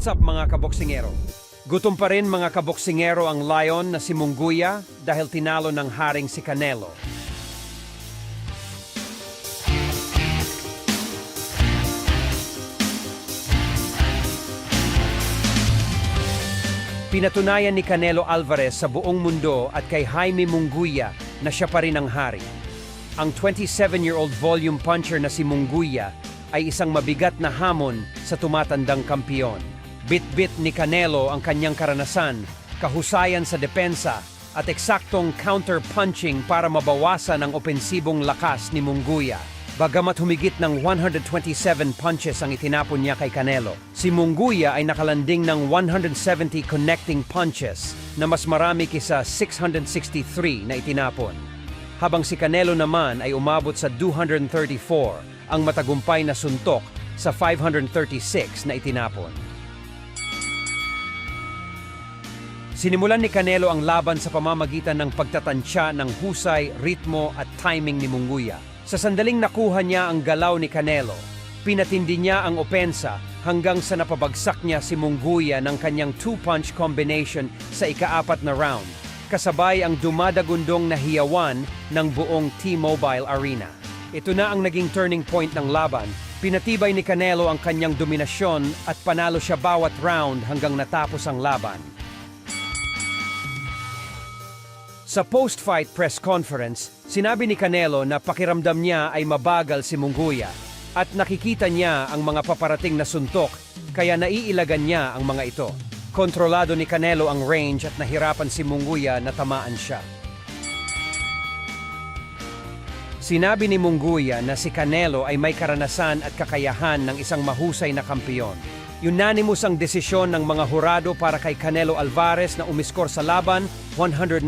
What's up mga kaboksingero? Gutom pa rin mga kaboksingero ang lion na si Munguia dahil tinalo ng haring si Canelo. Pinatunayan ni Canelo Alvarez sa buong mundo at kay Jaime Munguia na siya pa rin ang hari. Ang 27-year-old volume puncher na si Munguia ay isang mabigat na hamon sa tumatandang kampiyon. Bit-bit ni Canelo ang kanyang karanasan, kahusayan sa depensa at eksaktong counter-punching para mabawasan ang opensibong lakas ni Munguia. Bagamat humigit ng 127 punches ang itinapon niya kay Canelo, si Munguia ay nakalanding ng 170 connecting punches na mas marami kisa 663 na itinapon. Habang si Canelo naman ay umabot sa 234 ang matagumpay na suntok sa 536 na itinapon. Sinimulan ni Canelo ang laban sa pamamagitan ng pagtatansya ng husay, ritmo at timing ni Munguia. Sa sandaling nakuha niya ang galaw ni Canelo, pinatindi niya ang opensa hanggang sa napabagsak niya si Munguia ng kanyang two-punch combination sa ika-4 na round, kasabay ang dumadagundong na hiyawan ng buong T-Mobile Arena. Ito na ang naging turning point ng laban. Pinatibay ni Canelo ang kanyang dominasyon at panalo siya bawat round hanggang natapos ang laban. Sa post-fight press conference, sinabi ni Canelo na pakiramdam niya ay mabagal si Munguia at nakikita niya ang mga paparating na suntok kaya naiilagan niya ang mga ito. Kontrolado ni Canelo ang range at nahirapan si Munguia na tamaan siya. Sinabi ni Munguia na si Canelo ay may karanasan at kakayahan ng isang mahusay na kampiyon. Unanimous ang desisyon ng mga hurado para kay Canelo Alvarez na umiskor sa laban 117,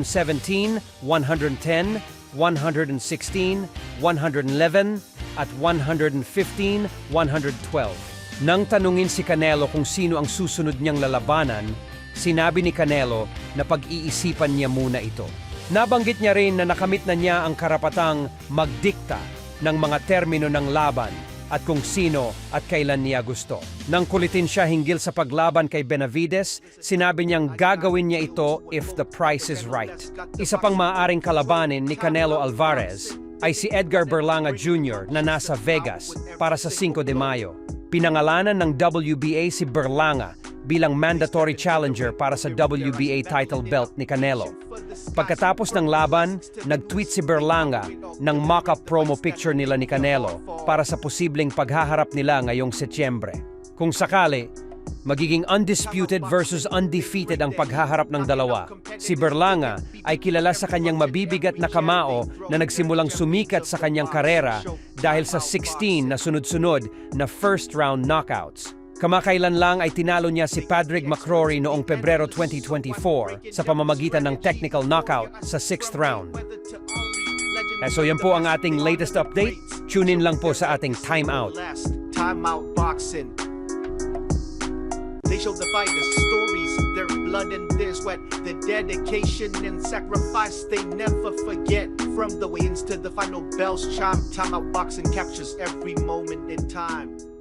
110, 116, 111 at 115, 112. Nang tanungin si Canelo kung sino ang susunod niyang lalabanan, sinabi ni Canelo na pag-iisipan niya muna ito. Nabanggit niya rin na nakamit na niya ang karapatang magdikta ng mga termino ng laban at kung sino at kailan niya gusto. Nang kulitin siya hinggil sa paglaban kay Benavides, sinabi niyang gagawin niya ito if the price is right. Isa pang maaaring kalabanin ni Canelo Alvarez ay si Edgar Berlanga Jr. na nasa Vegas para sa 5 de Mayo. Pinangalanan ng WBA si Berlanga bilang mandatory challenger para sa WBA title belt ni Canelo. Pagkatapos ng laban, nag-tweet si Berlanga ng mock-up promo picture nila ni Canelo para sa posibleng paghaharap nila ngayong Setyembre. Kung sakali, magiging undisputed versus undefeated ang paghaharap ng dalawa. Si Berlanga ay kilala sa kanyang mabibigat na kamao na nagsimulang sumikat sa kanyang karera dahil sa 16 na sunod-sunod na first-round knockouts. Kamakailan lang ay tinalo niya si Padraig McCrory noong Pebrero 2024 sa pamamagitan ng technical knockout sa 6th round. So yan po ang ating latest update. Tune in lang po sa ating Time Out. Time Out Boxing. They show the fighters stories, their blood and their sweat, the dedication and sacrifice they never forget. From the weigh-ins to the final bells chime, Time Out Boxing captures every moment in time.